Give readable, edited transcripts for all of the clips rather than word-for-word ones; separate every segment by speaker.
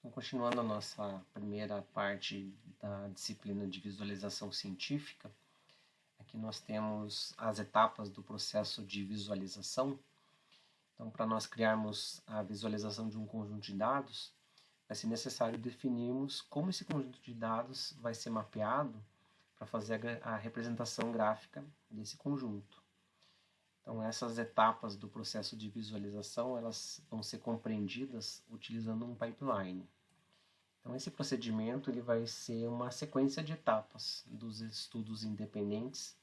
Speaker 1: Então, continuando a nossa primeira parte da disciplina de visualização científica, aqui nós temos as etapas do processo de visualização. Então, para nós criarmos a visualização de um conjunto de dados, vai ser necessário definirmos como esse conjunto de dados vai ser mapeado para fazer a representação gráfica desse conjunto. Então, essas etapas do processo de visualização, elas vão ser compreendidas utilizando um pipeline. Então, esse procedimento ele vai ser uma sequência de etapas dos estudos independentes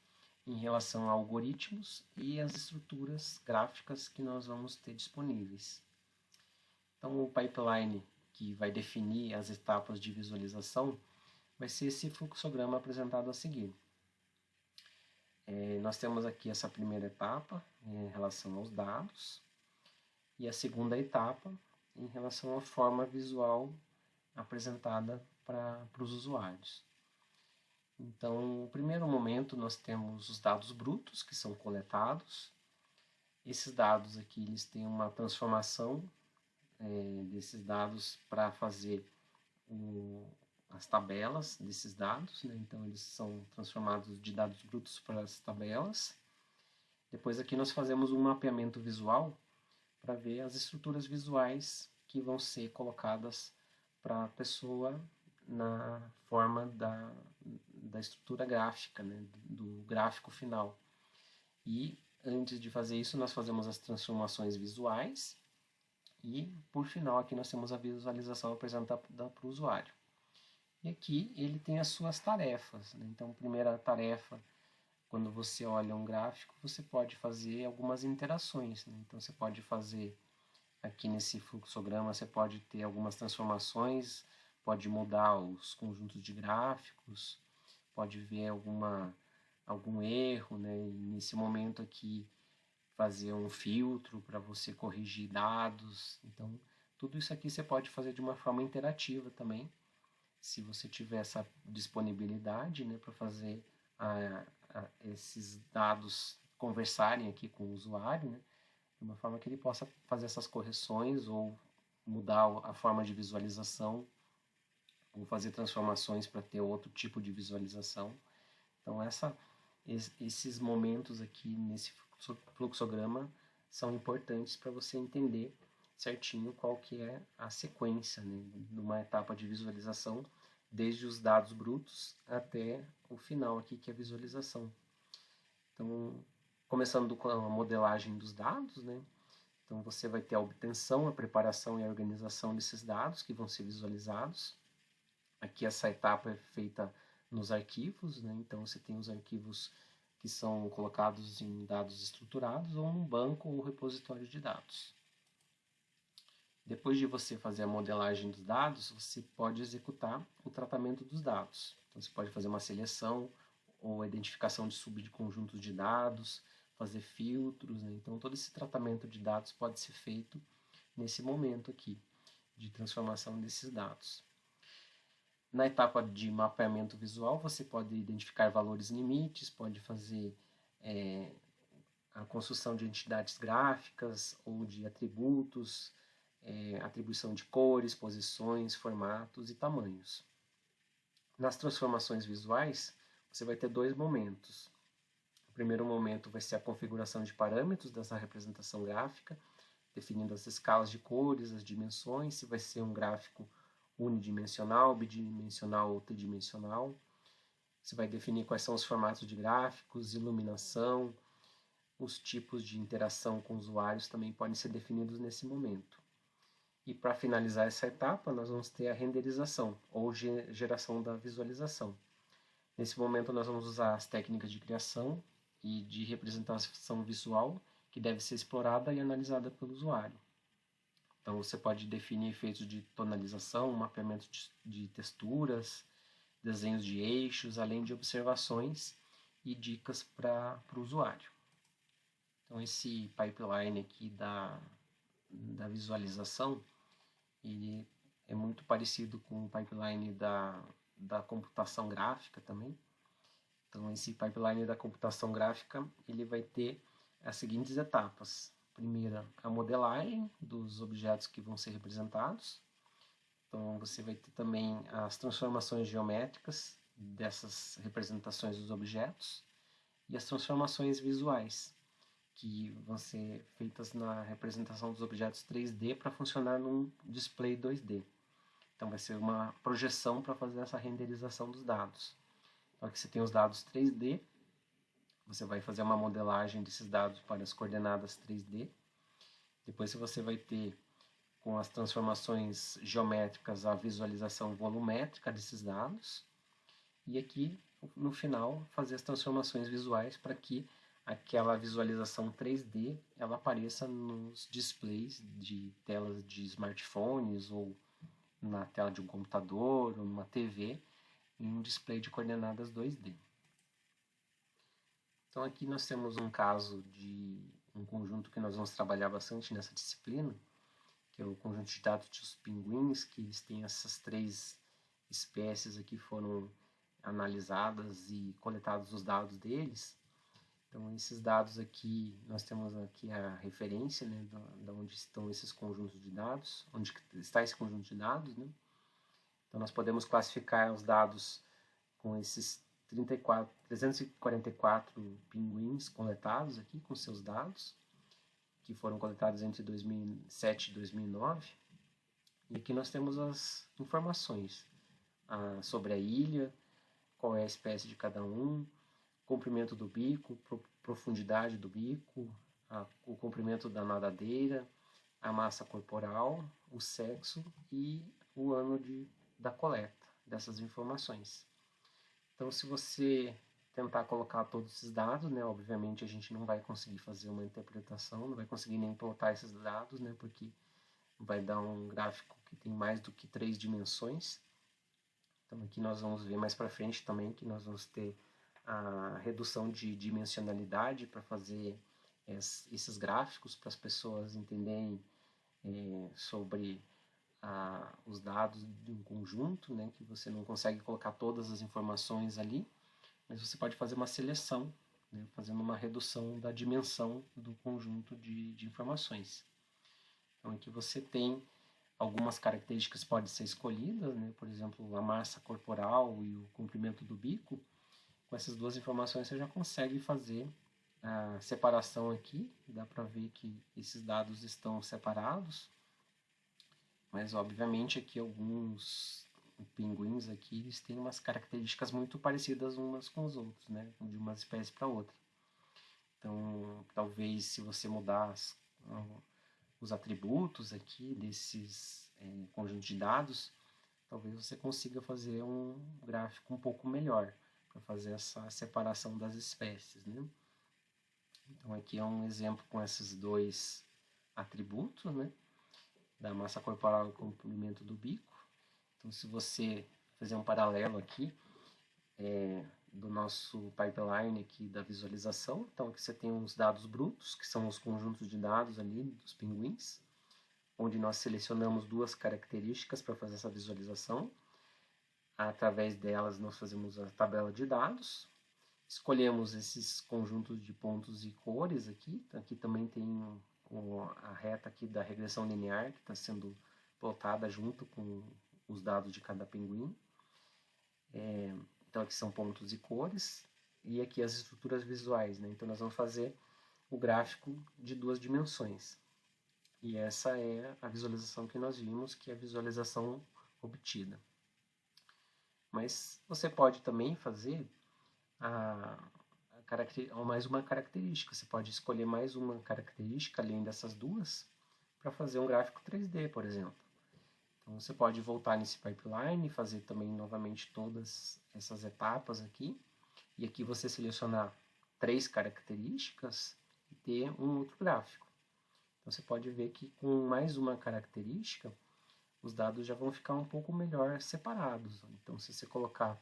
Speaker 1: em relação a algoritmos e as estruturas gráficas que nós vamos ter disponíveis. Então, o pipeline que vai definir as etapas de visualização vai ser esse fluxograma apresentado a seguir. Nós temos aqui essa primeira etapa em relação aos dados e a segunda etapa em relação à forma visual apresentada para os usuários. Então, no primeiro momento nós temos os dados brutos que são coletados. Esses dados aqui eles têm uma transformação desses dados para fazer as tabelas desses dados, né? Então eles são transformados de dados brutos para as tabelas. Depois aqui nós fazemos um mapeamento visual para ver as estruturas visuais que vão ser colocadas para a pessoa na forma da estrutura gráfica, né? do gráfico final. E antes de fazer isso nós fazemos as transformações visuais e por final aqui nós temos a visualização apresentada para o usuário. E aqui ele tem as suas tarefas, né? Então, primeira tarefa, quando você olha um gráfico, você pode fazer algumas interações, né? Então, você pode fazer, aqui nesse fluxograma, você pode ter algumas transformações, pode mudar os conjuntos de gráficos, pode ver algum erro, né? E nesse momento aqui, fazer um filtro para você corrigir dados. Então, tudo isso aqui você pode fazer de uma forma interativa também, se você tiver essa disponibilidade, né, para fazer esses dados conversarem aqui com o usuário, né, de uma forma que ele possa fazer essas correções ou mudar a forma de visualização ou fazer transformações para ter outro tipo de visualização. Então esses momentos aqui nesse fluxograma são importantes para você entender certinho qual que é a sequência, né, de uma etapa de visualização, desde os dados brutos até o final aqui, que é a visualização. Então, começando com a modelagem dos dados, né, então você vai ter a obtenção, a preparação e a organização desses dados que vão ser visualizados. Aqui essa etapa é feita nos arquivos, né, então você tem os arquivos que são colocados em dados estruturados ou num banco ou repositório de dados. Depois de você fazer a modelagem dos dados, você pode executar o tratamento dos dados. Então, você pode fazer uma seleção ou identificação de subconjuntos de dados, fazer filtros, né? Então, todo esse tratamento de dados pode ser feito nesse momento aqui, de transformação desses dados. Na etapa de mapeamento visual, você pode identificar valores limites, pode fazer a construção de entidades gráficas ou de atributos, atribuição de cores, posições, formatos e tamanhos. Nas transformações visuais, você vai ter dois momentos. O primeiro momento vai ser a configuração de parâmetros dessa representação gráfica, definindo as escalas de cores, as dimensões, se vai ser um gráfico unidimensional, bidimensional ou tridimensional. Você vai definir quais são os formatos de gráficos, iluminação, os tipos de interação com usuários também podem ser definidos nesse momento. E para finalizar essa etapa, nós vamos ter a renderização, ou geração da visualização. Nesse momento, nós vamos usar as técnicas de criação e de representação visual, que deve ser explorada e analisada pelo usuário. Então, você pode definir efeitos de tonalização, mapeamento de texturas, desenhos de eixos, além de observações e dicas para o usuário. Então, esse pipeline aqui da visualização, ele é muito parecido com o pipeline da computação gráfica também. Então, esse pipeline da computação gráfica, ele vai ter as seguintes etapas. Primeira, a modelagem dos objetos que vão ser representados. Então você vai ter também as transformações geométricas dessas representações dos objetos e as transformações visuais, que vão ser feitas na representação dos objetos 3D para funcionar num display 2D. Então vai ser uma projeção para fazer essa renderização dos dados. Então aqui você tem os dados 3D, você vai fazer uma modelagem desses dados para as coordenadas 3D. Depois você vai ter, com as transformações geométricas, a visualização volumétrica desses dados. E aqui, no final, fazer as transformações visuais para que aquela visualização 3D ela apareça nos displays de telas de smartphones ou na tela de um computador ou numa TV em um display de coordenadas 2D. Então aqui nós temos um caso de um conjunto que nós vamos trabalhar bastante nessa disciplina, que é o conjunto de dados dos pinguins, que eles têm essas 3 espécies aqui foram analisadas e coletados os dados deles. Então esses dados aqui, nós temos aqui a referência, né, de onde estão esses conjuntos de dados, onde está esse conjunto de dados, né? Então nós podemos classificar os dados com esses 344 pinguins coletados aqui, com seus dados, que foram coletados entre 2007 e 2009. E aqui nós temos as informações sobre a ilha, qual é a espécie de cada um, comprimento do bico, profundidade do bico, o comprimento da nadadeira, a massa corporal, o sexo e o ano da coleta dessas informações. Então, se você tentar colocar todos esses dados, né, obviamente a gente não vai conseguir fazer uma interpretação, não vai conseguir nem plotar esses dados, né, porque vai dar um gráfico que tem mais do que 3 dimensões. Então aqui nós vamos ver mais para frente também que nós vamos ter a redução de dimensionalidade para fazer esses gráficos para as pessoas entenderem sobre os dados de um conjunto, né, que você não consegue colocar todas as informações ali, mas você pode fazer uma seleção, né, fazendo uma redução da dimensão do conjunto de informações. Então aqui você tem algumas características que podem ser escolhidas, né, por exemplo, a massa corporal e o comprimento do bico. Com essas duas informações você já consegue fazer a separação aqui, dá para ver que esses dados estão separados, mas obviamente aqui alguns pinguins aqui eles têm umas características muito parecidas umas com os outros, né, de uma espécie para outra. Então, talvez se você mudar os atributos aqui desses conjuntos de dados, talvez você consiga fazer um gráfico um pouco melhor para fazer essa separação das espécies, né? Então aqui é um exemplo com esses 2 atributos, né? Da massa corporal e comprimento do bico. Então se você fazer um paralelo aqui do nosso pipeline aqui da visualização, então aqui você tem os dados brutos, que são os conjuntos de dados ali dos pinguins, onde nós selecionamos 2 características para fazer essa visualização. Através delas nós fazemos a tabela de dados, escolhemos esses conjuntos de pontos e cores aqui. Aqui também tem a reta aqui da regressão linear que está sendo plotada junto com os dados de cada pinguim. Então aqui são pontos e cores e aqui as estruturas visuais, né? Então nós vamos fazer o gráfico de 2 dimensões. E essa é a visualização que nós vimos, que é a visualização obtida. Mas você pode também fazer mais uma característica. Você pode escolher mais uma característica além dessas 2 para fazer um gráfico 3D, por exemplo. Então você pode voltar nesse pipeline e fazer também novamente todas essas etapas aqui. E aqui você selecionar 3 características e ter um outro gráfico. Então você pode ver que com mais uma característica, os dados já vão ficar um pouco melhor separados. Então se você colocar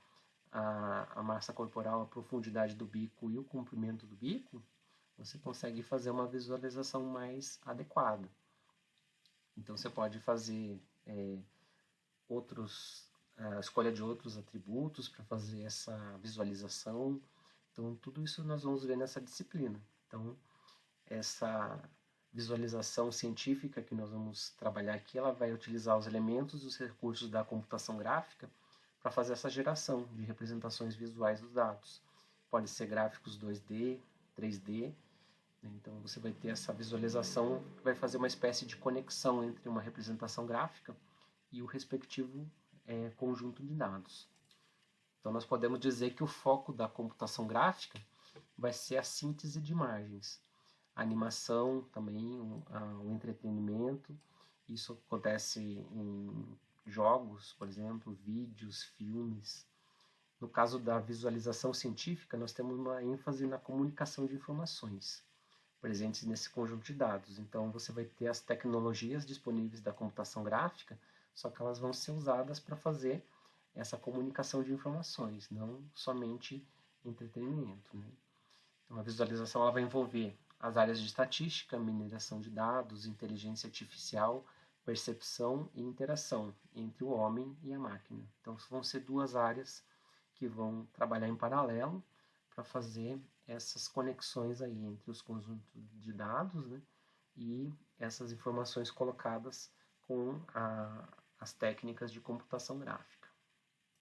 Speaker 1: a massa corporal, a profundidade do bico e o comprimento do bico, você consegue fazer uma visualização mais adequada. Então você pode fazer a escolha de outros atributos para fazer essa visualização. Então tudo isso nós vamos ver nessa disciplina. Então essa visualização científica que nós vamos trabalhar aqui, ela vai utilizar os elementos e os recursos da computação gráfica para fazer essa geração de representações visuais dos dados. Pode ser gráficos 2D, 3D, né? Então você vai ter essa visualização que vai fazer uma espécie de conexão entre uma representação gráfica e o respectivo conjunto de dados. Então nós podemos dizer que o foco da computação gráfica vai ser a síntese de imagens. A animação também, o entretenimento, isso acontece em jogos, por exemplo, vídeos, filmes. No caso da visualização científica, nós temos uma ênfase na comunicação de informações presentes nesse conjunto de dados. Então você vai ter as tecnologias disponíveis da computação gráfica, só que elas vão ser usadas para fazer essa comunicação de informações, não somente entretenimento, né? Então a visualização ela vai envolver as áreas de estatística, mineração de dados, inteligência artificial, percepção e interação entre o homem e a máquina. Então vão ser duas áreas que vão trabalhar em paralelo para fazer essas conexões aí entre os conjuntos de dados, né, e essas informações colocadas com as técnicas de computação gráfica.